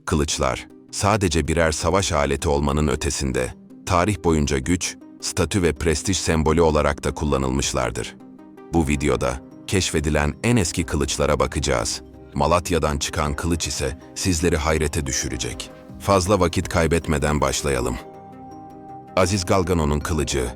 Kılıçlar, sadece birer savaş aleti olmanın ötesinde, tarih boyunca güç, statü ve prestij sembolü olarak da kullanılmışlardır. Bu videoda, keşfedilen en eski kılıçlara bakacağız. Malatya'dan çıkan kılıç ise sizleri hayrete düşürecek. Fazla vakit kaybetmeden başlayalım. Aziz Galgano'nun kılıcı.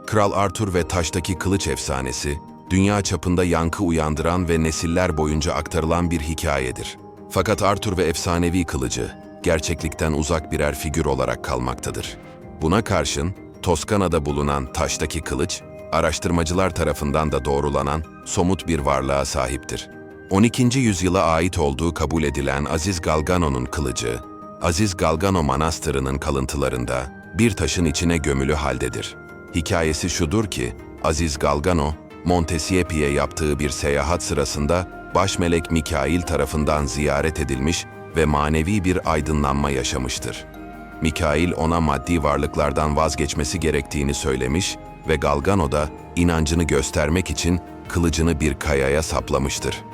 Kral Arthur ve taştaki kılıç efsanesi, dünya çapında yankı uyandıran ve nesiller boyunca aktarılan bir hikayedir. Fakat Arthur ve efsanevi kılıcı, gerçeklikten uzak birer figür olarak kalmaktadır. Buna karşın, Toskana'da bulunan taştaki kılıç, araştırmacılar tarafından da doğrulanan somut bir varlığa sahiptir. 12. yüzyıla ait olduğu kabul edilen Aziz Galgano'nun kılıcı, Aziz Galgano Manastırı'nın kalıntılarında bir taşın içine gömülü haldedir. Hikayesi şudur ki, Aziz Galgano, Montesiepi'ye yaptığı bir seyahat sırasında Başmelek Mikail tarafından ziyaret edilmiş ve manevi bir aydınlanma yaşamıştır. Mikail ona maddi varlıklardan vazgeçmesi gerektiğini söylemiş ve Galgano da inancını göstermek için kılıcını bir kayaya saplamıştır.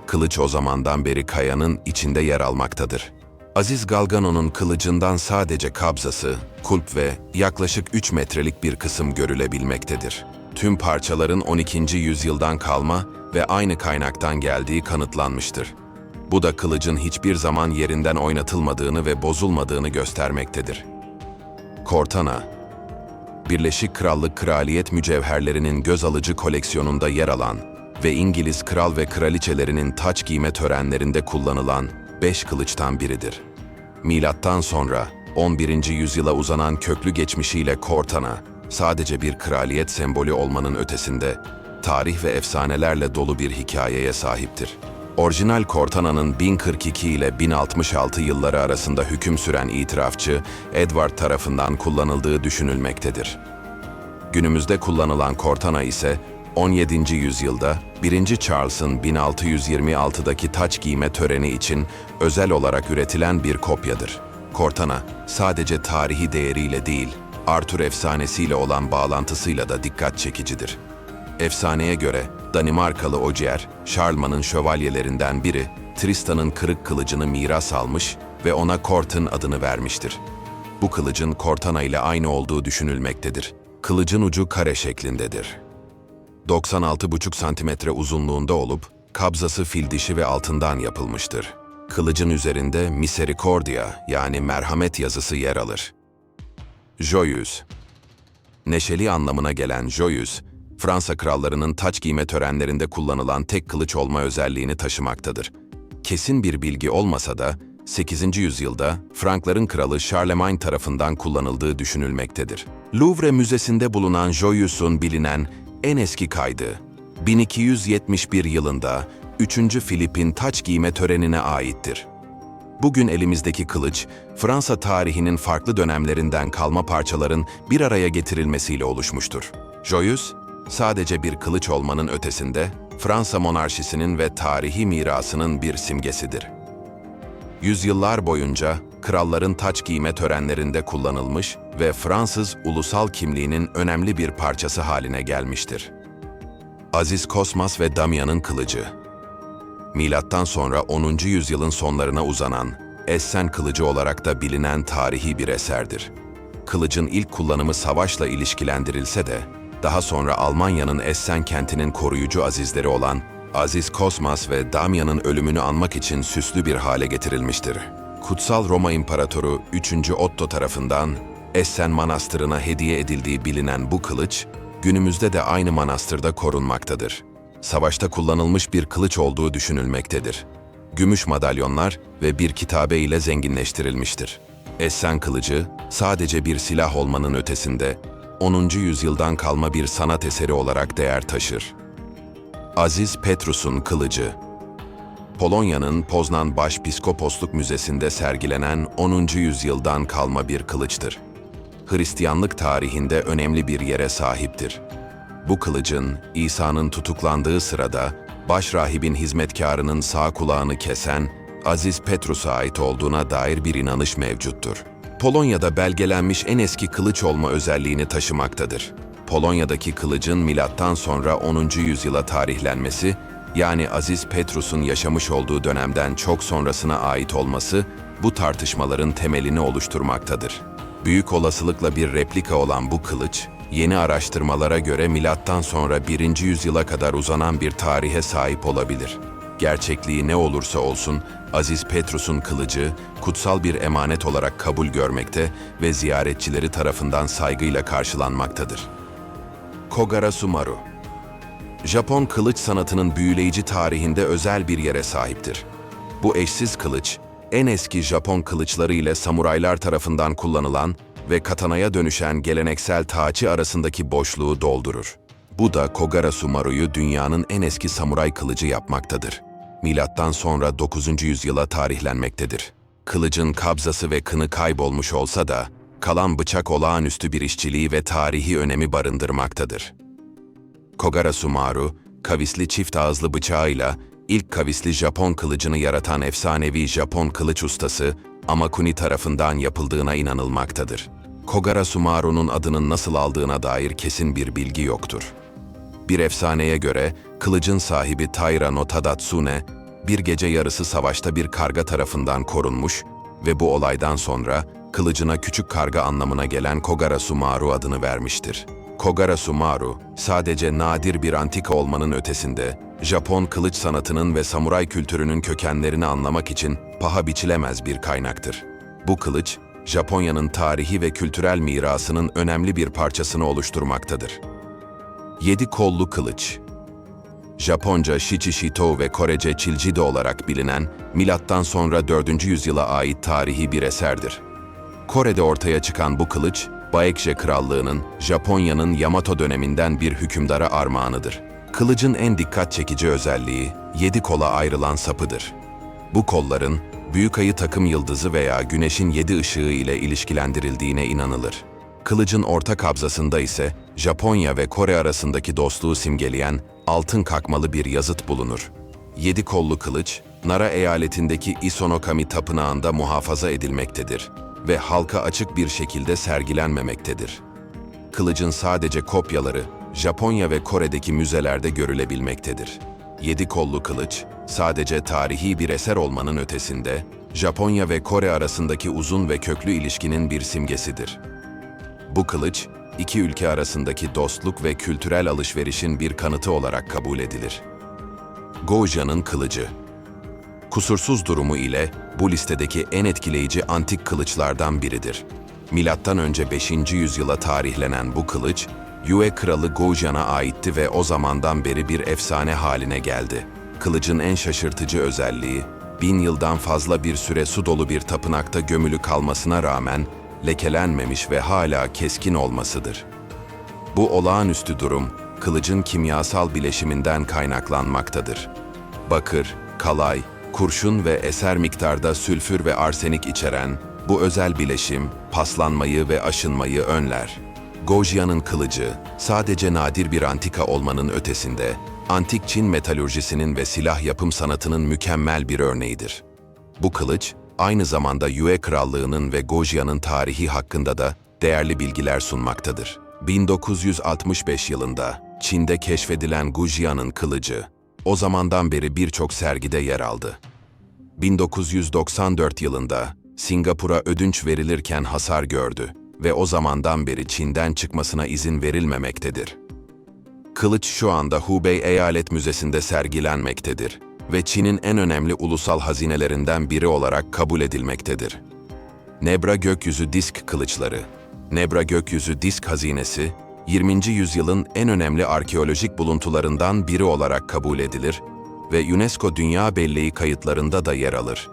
Kılıç o zamandan beri kayanın içinde yer almaktadır. Aziz Galgano'nun kılıcından sadece kabzası, kulp ve yaklaşık 3 metrelik bir kısım görülebilmektedir. Tüm parçaların 12. yüzyıldan kalma ve aynı kaynaktan geldiği kanıtlanmıştır. Bu da kılıcın hiçbir zaman yerinden oynatılmadığını ve bozulmadığını göstermektedir. Cortana, Birleşik Krallık kraliyet mücevherlerinin göz alıcı koleksiyonunda yer alan ve İngiliz kral ve kraliçelerinin taç giyme törenlerinde kullanılan 5 kılıçtan biridir. Milattan sonra 11. yüzyıla uzanan köklü geçmişiyle Cortana, sadece bir kraliyet sembolü olmanın ötesinde, tarih ve efsanelerle dolu bir hikayeye sahiptir. Orijinal Cortana'nın 1042 ile 1066 yılları arasında hüküm süren itirafçı Edward tarafından kullanıldığı düşünülmektedir. Günümüzde kullanılan Cortana ise 17. yüzyılda 1. Charles'ın 1626'daki taç giyme töreni için özel olarak üretilen bir kopyadır. Cortana sadece tarihi değeriyle değil, Arthur efsanesiyle olan bağlantısıyla da dikkat çekicidir. Efsaneye göre Danimarkalı Ogier, Charlemagne'ın şövalyelerinden biri, Tristan'ın kırık kılıcını miras almış ve ona Cortan adını vermiştir. Bu kılıcın Cortana ile aynı olduğu düşünülmektedir. Kılıcın ucu kare şeklindedir. 96,5 santimetre uzunluğunda olup, kabzası fil dişi ve altından yapılmıştır. Kılıcın üzerinde Misericordia yani merhamet yazısı yer alır. Joyeuse, neşeli anlamına gelen joyeuse, Fransa krallarının taç giyme törenlerinde kullanılan tek kılıç olma özelliğini taşımaktadır. Kesin bir bilgi olmasa da 8. yüzyılda Frankların kralı Charlemagne tarafından kullanıldığı düşünülmektedir. Louvre Müzesi'nde bulunan joyeuse'un bilinen en eski kaydı, 1271 yılında 3. Filip'in taç giyme törenine aittir. Bugün elimizdeki kılıç, Fransa tarihinin farklı dönemlerinden kalma parçaların bir araya getirilmesiyle oluşmuştur. Joyeuse, sadece bir kılıç olmanın ötesinde, Fransa monarşisinin ve tarihi mirasının bir simgesidir. Yüzyıllar boyunca kralların taç giyme törenlerinde kullanılmış ve Fransız ulusal kimliğinin önemli bir parçası haline gelmiştir. Aziz Cosmas ve Damian'ın kılıcı. Milattan sonra 10. yüzyılın sonlarına uzanan, Essen kılıcı olarak da bilinen tarihi bir eserdir. Kılıcın ilk kullanımı savaşla ilişkilendirilse de, daha sonra Almanya'nın Essen kentinin koruyucu azizleri olan Aziz Cosmas ve Damian'ın ölümünü anmak için süslü bir hale getirilmiştir. Kutsal Roma İmparatoru 3. Otto tarafından Essen Manastırı'na hediye edildiği bilinen bu kılıç, günümüzde de aynı manastırda korunmaktadır. Savaşta kullanılmış bir kılıç olduğu düşünülmektedir. Gümüş madalyonlar ve bir kitabe ile zenginleştirilmiştir. Essen kılıcı, sadece bir silah olmanın ötesinde, 10. yüzyıldan kalma bir sanat eseri olarak değer taşır. Aziz Petrus'un kılıcı. Polonya'nın Poznan Başpiskoposluk Müzesi'nde sergilenen 10. yüzyıldan kalma bir kılıçtır. Hristiyanlık tarihinde önemli bir yere sahiptir. Bu kılıcın, İsa'nın tutuklandığı sırada, başrahibin hizmetkarının sağ kulağını kesen Aziz Petrus'a ait olduğuna dair bir inanış mevcuttur. Polonya'da belgelenmiş en eski kılıç olma özelliğini taşımaktadır. Polonya'daki kılıcın milattan sonra 10. yüzyıla tarihlenmesi, yani Aziz Petrus'un yaşamış olduğu dönemden çok sonrasına ait olması bu tartışmaların temelini oluşturmaktadır. Büyük olasılıkla bir replika olan bu kılıç, yeni araştırmalara göre milattan sonra 1. yüzyıla kadar uzanan bir tarihe sahip olabilir. Gerçekliği ne olursa olsun, Aziz Petrus'un kılıcı, kutsal bir emanet olarak kabul görmekte ve ziyaretçileri tarafından saygıyla karşılanmaktadır. Kogara-Sumaru Japon kılıç sanatının büyüleyici tarihinde özel bir yere sahiptir. Bu eşsiz kılıç, en eski Japon kılıçları ile samuraylar tarafından kullanılan ve katanaya dönüşen geleneksel taçi arasındaki boşluğu doldurur. Bu da Kogara-Sumaru'yu dünyanın en eski samuray kılıcı yapmaktadır. Milattan sonra 9. yüzyıla tarihlenmektedir. Kılıcın kabzası ve kını kaybolmuş olsa da, kalan bıçak olağanüstü bir işçiliği ve tarihi önemi barındırmaktadır. Kogara-Sumaru, kavisli çift ağızlı bıçağıyla ilk kavisli Japon kılıcını yaratan efsanevi Japon kılıç ustası Amakuni tarafından yapıldığına inanılmaktadır. Kogara-Sumaru'nun adının nasıl aldığına dair kesin bir bilgi yoktur. Bir efsaneye göre kılıcın sahibi Taira no Tadatsune, bir gece yarısı savaşta bir karga tarafından korunmuş ve bu olaydan sonra kılıcına küçük karga anlamına gelen Kogara-Sumaru adını vermiştir. Kogara-Sumaru, sadece nadir bir antika olmanın ötesinde, Japon kılıç sanatının ve samuray kültürünün kökenlerini anlamak için paha biçilemez bir kaynaktır. Bu kılıç, Japonya'nın tarihi ve kültürel mirasının önemli bir parçasını oluşturmaktadır. 7 kollu kılıç Japonca Shichi-Shito ve Korece Chiljido olarak bilinen, milattan sonra 4. yüzyıla ait tarihi bir eserdir. Kore'de ortaya çıkan bu kılıç, Baekje Krallığı'nın, Japonya'nın Yamato döneminden bir hükümdara armağanıdır. Kılıcın en dikkat çekici özelliği, 7 kola ayrılan sapıdır. Bu kolların, büyük ayı takım yıldızı veya güneşin 7 ışığı ile ilişkilendirildiğine inanılır. Kılıcın orta kabzasında ise, Japonya ve Kore arasındaki dostluğu simgeleyen altın kakmalı bir yazıt bulunur. 7 kollu kılıç, Nara eyaletindeki Isonokami tapınağında muhafaza edilmektedir ve halka açık bir şekilde sergilenmemektedir. Kılıcın sadece kopyaları, Japonya ve Kore'deki müzelerde görülebilmektedir. 7 kollu kılıç, sadece tarihi bir eser olmanın ötesinde, Japonya ve Kore arasındaki uzun ve köklü ilişkinin bir simgesidir. Bu kılıç, iki ülke arasındaki dostluk ve kültürel alışverişin bir kanıtı olarak kabul edilir. Gouja'nın kılıcı kusursuz durumu ile bu listedeki en etkileyici antik kılıçlardan biridir. Milattan önce 5. yüzyıla tarihlenen bu kılıç, Yue kralı Gouja'na aitti ve o zamandan beri bir efsane haline geldi. Kılıcın en şaşırtıcı özelliği, 1000 yıldan fazla bir süre su dolu bir tapınakta gömülü kalmasına rağmen lekelenmemiş ve hala keskin olmasıdır. Bu olağanüstü durum, kılıcın kimyasal bileşiminden kaynaklanmaktadır. Bakır, kalay, kurşun ve eser miktarda sülfür ve arsenik içeren bu özel bileşim, paslanmayı ve aşınmayı önler. Gouja'nın kılıcı, sadece nadir bir antika olmanın ötesinde, antik Çin metalürjisinin ve silah yapım sanatının mükemmel bir örneğidir. Bu kılıç, aynı zamanda Yue Krallığı'nın ve Gouja'nın tarihi hakkında da değerli bilgiler sunmaktadır. 1965 yılında Çin'de keşfedilen Gouja'nın kılıcı, o zamandan beri birçok sergide yer aldı. 1994 yılında Singapur'a ödünç verilirken hasar gördü ve o zamandan beri Çin'den çıkmasına izin verilmemektedir. Kılıç şu anda Hubei Eyalet Müzesi'nde sergilenmektedir ve Çin'in en önemli ulusal hazinelerinden biri olarak kabul edilmektedir. Nebra gökyüzü disk kılıçları. Nebra gökyüzü disk hazinesi, 20. yüzyılın en önemli arkeolojik buluntularından biri olarak kabul edilir ve UNESCO Dünya Belleği kayıtlarında da yer alır.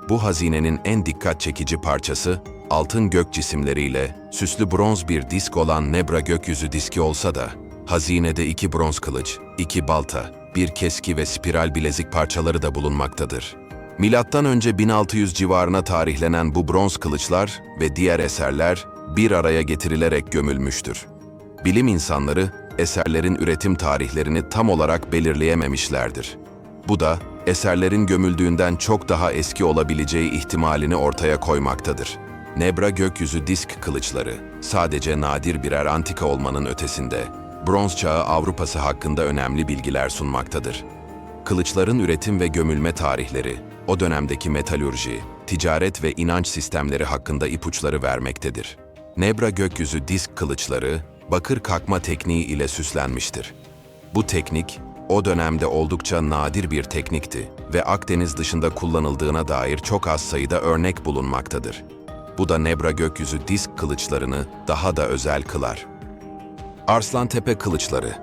Bu hazinenin en dikkat çekici parçası, altın gök cisimleriyle süslü bronz bir disk olan Nebra gökyüzü diski olsa da, hazinede 2 bronz kılıç, 2 balta, bir keski ve spiral bilezik parçaları da bulunmaktadır. Milattan önce 1600 civarına tarihlenen bu bronz kılıçlar ve diğer eserler bir araya getirilerek gömülmüştür. Bilim insanları eserlerin üretim tarihlerini tam olarak belirleyememişlerdir. Bu da eserlerin gömüldüğünden çok daha eski olabileceği ihtimalini ortaya koymaktadır. Nebra gökyüzü disk kılıçları sadece nadir birer antika olmanın ötesinde, Bronz Çağı Avrupası hakkında önemli bilgiler sunmaktadır. Kılıçların üretim ve gömülme tarihleri, o dönemdeki metalürji, ticaret ve inanç sistemleri hakkında ipuçları vermektedir. Nebra gökyüzü disk kılıçları, bakır kakma tekniği ile süslenmiştir. Bu teknik, o dönemde oldukça nadir bir teknikti ve Akdeniz dışında kullanıldığına dair çok az sayıda örnek bulunmaktadır. Bu da Nebra gökyüzü disk kılıçlarını daha da özel kılar. Arslantepe kılıçları.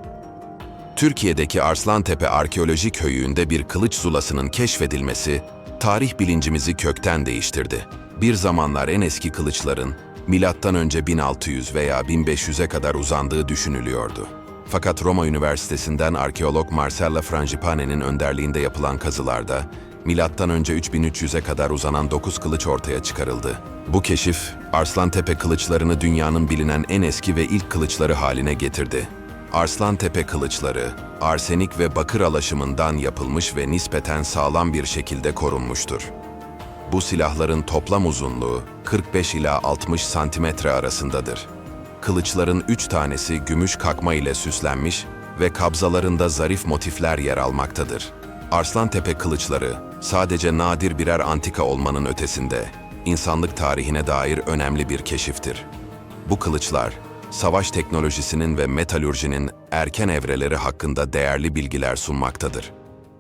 Türkiye'deki Arslantepe Arkeolojik Höyüğü'nde bir kılıç zulasının keşfedilmesi, tarih bilincimizi kökten değiştirdi. Bir zamanlar en eski kılıçların, M.Ö. 1600 veya 1500'e kadar uzandığı düşünülüyordu. Fakat Roma Üniversitesi'nden arkeolog Marcella Frangipane'nin önderliğinde yapılan kazılarda, M.Ö. 3300'e kadar uzanan 9 kılıç ortaya çıkarıldı. Bu keşif, Arslantepe kılıçlarını dünyanın bilinen en eski ve ilk kılıçları haline getirdi. Arslantepe kılıçları, arsenik ve bakır alaşımından yapılmış ve nispeten sağlam bir şekilde korunmuştur. Bu silahların toplam uzunluğu 45 ila 60 santimetre arasındadır. Kılıçların 3 tanesi gümüş kakma ile süslenmiş ve kabzalarında zarif motifler yer almaktadır. Arslantepe kılıçları sadece nadir birer antika olmanın ötesinde, insanlık tarihine dair önemli bir keşiftir. Bu kılıçlar, savaş teknolojisinin ve metalürjinin erken evreleri hakkında değerli bilgiler sunmaktadır.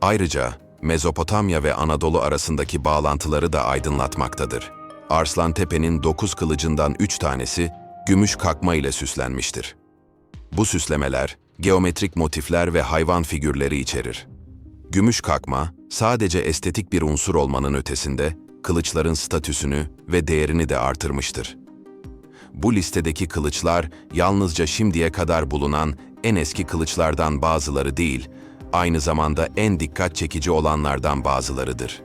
Ayrıca, Mezopotamya ve Anadolu arasındaki bağlantıları da aydınlatmaktadır. Arslantepe'nin 9 kılıcından 3 tanesi, gümüş kakma ile süslenmiştir. Bu süslemeler, geometrik motifler ve hayvan figürleri içerir. Gümüş kakma, sadece estetik bir unsur olmanın ötesinde, kılıçların statüsünü ve değerini de artırmıştır. Bu listedeki kılıçlar, yalnızca şimdiye kadar bulunan en eski kılıçlardan bazıları değil, aynı zamanda en dikkat çekici olanlardan bazılarıdır.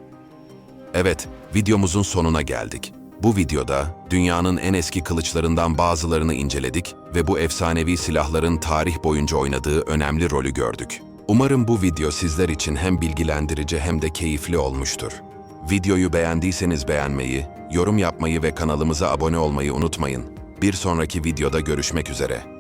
Evet, videomuzun sonuna geldik. Bu videoda dünyanın en eski kılıçlarından bazılarını inceledik ve bu efsanevi silahların tarih boyunca oynadığı önemli rolü gördük. Umarım bu video sizler için hem bilgilendirici hem de keyifli olmuştur. Videoyu beğendiyseniz beğenmeyi, yorum yapmayı ve kanalımıza abone olmayı unutmayın. Bir sonraki videoda görüşmek üzere.